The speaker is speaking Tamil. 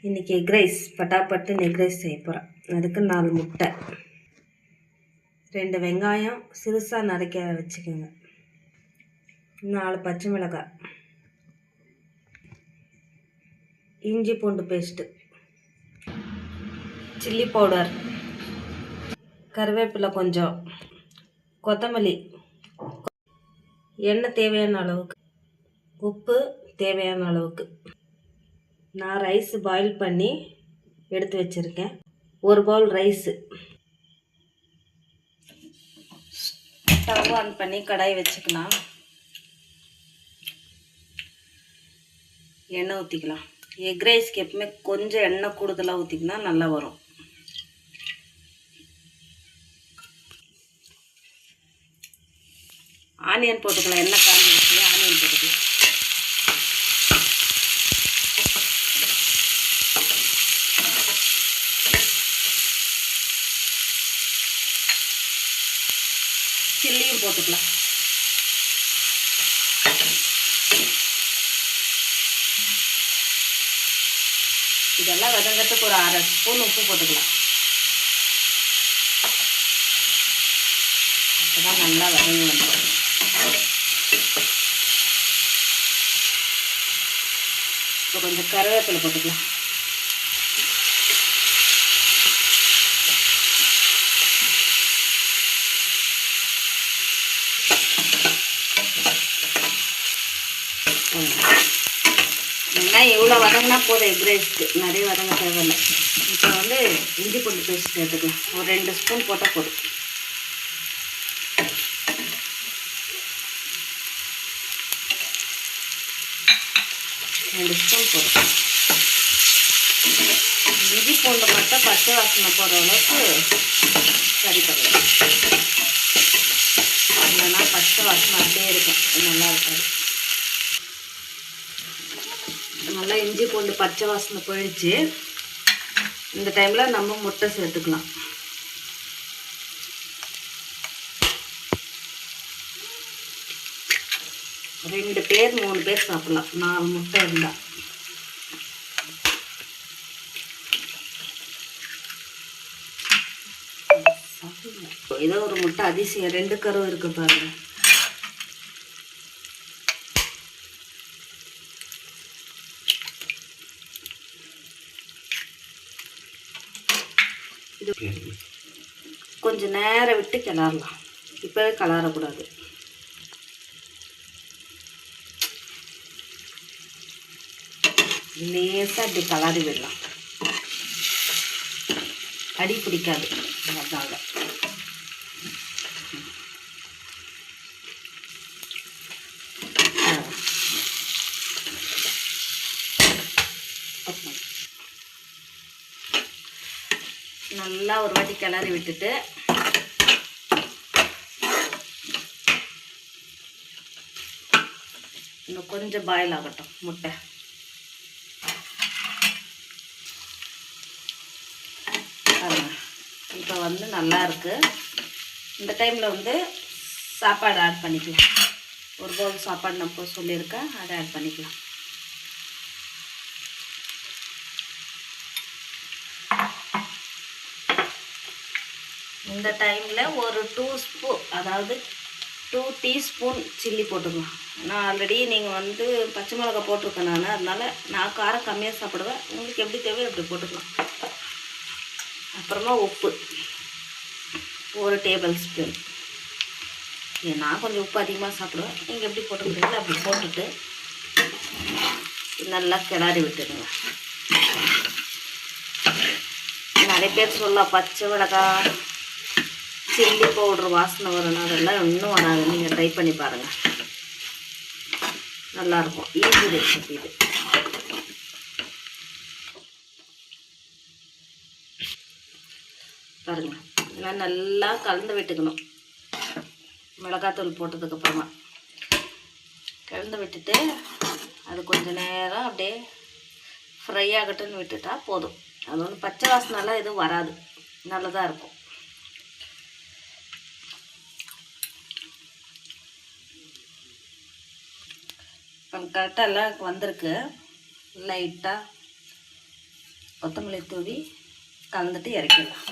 இன்றைக்கி எக் ரைஸ் பட்டாப்பட்டு எக் ரைஸ் செய்ய போகிறேன். அதுக்கு 4 முட்டை, 2 வெங்காயம் சிறுசாக நறுக்க வச்சுக்கோங்க, 4 பச்சை மிளகாய், இஞ்சி பூண்டு பேஸ்ட்டு, சில்லி பவுடர், கருவேப்பிலை கொஞ்சம், கொத்தமல்லி, எண்ணெய் தேவையான அளவுக்கு, உப்பு தேவையான அளவுக்கு. நான் ரைஸ் பாயில் பண்ணி எடுத்து வச்சுருக்கேன். 1 பவுல் ரைஸு. ஸ்டவ் ஆன் பண்ணி கடாய் வச்சுக்கலாம். எண்ணெய் ஊற்றிக்கலாம். எக் ரைஸ்க்கு எப்பவுமே கொஞ்சம் எண்ணெய் கூடுதலாக ஊற்றிக்கினா நல்லா வரும். ஆனியன் போட்டுக்கலாம். எண்ணெய் காஞ்சி வச்சு ஆனியன் போட்டுக்கலாம். சில்லியும் போட்டுக்கலாம். இதெல்லாம் வதங்கிறதுக்கு ஒரு 1/2 ஸ்பூன் உப்பு போட்டுக்கலாம். அப்போதான் நல்லா வதங்கி வந்துடும். இப்போ கொஞ்சம் கருவேப்பிலை போட்டுக்கலாம். வெங்காயம் எவ்வளோ வதங்கினா போதும், எக் ரைஸ்க்கு நிறைய வதங்க தேவையில்லை. இப்போ இஞ்சி பூண்டு பேஸ்ட் எடுத்துக்கலாம். ஒரு 2 ஸ்பூன் போட்டால் போதும். போதும். இஞ்சி பூண்டு மட்டும் பச்சை வாசனை போகிற அளவுக்கு சரி பண்ணலாம். இல்லைன்னா பச்சை வாசனை அப்படியே இருக்கும், நல்லா இருக்காது. நல்லா இஞ்சி பூண்டு பச்சை வாசனை போயிடுச்சு. இந்த டைமில் நம்ம முட்டை சேர்த்துக்கலாம். ரெண்டு பேர் 3 பேர் சாப்பிடலாம், 4 முட்டை இருந்தால். ஏதோ ஒரு முட்டை அதிசயம், 2 கரு இருக்கு பாருங்க. கொஞ்சம் நேரம் விட்டு கிளறலாம். இப்போவே கிளறக்கூடாது. லேசாக இப்படி கிளறி விடலாம், அடி பிடிக்காது. அதாக நல்லா ஒரு வாட்டி கிளறி விட்டுட்டு இன்னும் கொஞ்சம் பாயில் ஆகட்டும் முட்டை. இப்போ நல்லா இருக்கு. இந்த டைமில் சாப்பாடு ஆட் பண்ணிக்கலாம். 1 பவுல் சாப்பாடு நம்ம சொல்லியிருக்கேன், அதை ஆட் பண்ணிக்கலாம். இந்த டைமில் ஒரு 2 டீஸ்பூன் சில்லி போட்டுக்கலாம். நான் ஆல்ரெடி நீங்கள் பச்சை மிளகா போட்டிருக்கேன் அதனால் நான் காரம் கம்மியாக சாப்பிடுவேன். உங்களுக்கு எப்படி தேவையோ அப்படி போட்டுக்கலாம். அப்புறமா உப்பு 1 டேபிள் ஸ்பூன். நான் கொஞ்சம் உப்பு அதிகமாக சாப்பிடுவேன், நீங்கள் எப்படி போட்டுக்கிறீங்களோ அப்படி போட்டுட்டு நல்லா கிளறி விட்டுடுங்க. நிறைய பேர் சொல்லலாம் பச்சை மிளகாய் சில்லி பவுடர் வாசனை வரணும், அதெல்லாம் இன்னும் வராது. நீங்கள் ட்ரை பண்ணி பாருங்கள், நல்லாயிருக்கும். ஈஸி ரெசிபி இது. பாருங்கள், இதெல்லாம் நல்லா கலந்து விட்டுக்கணும். மிளகாத்தூள் போட்டதுக்கப்புறமா கலந்து விட்டுட்டு அது கொஞ்சம் நேரம் அப்படியே ஃப்ரை ஆகட்டும்னு விட்டுட்டா போதும். அது பச்சை வாசனைலாம் எதுவும் வராது, நல்லதாக இருக்கும். கரெக்டாக எல்லாம் வந்திருக்கு. லைட்டாக கொத்தமல்லி தூவி கலந்துட்டு இறக்கிடலாம்.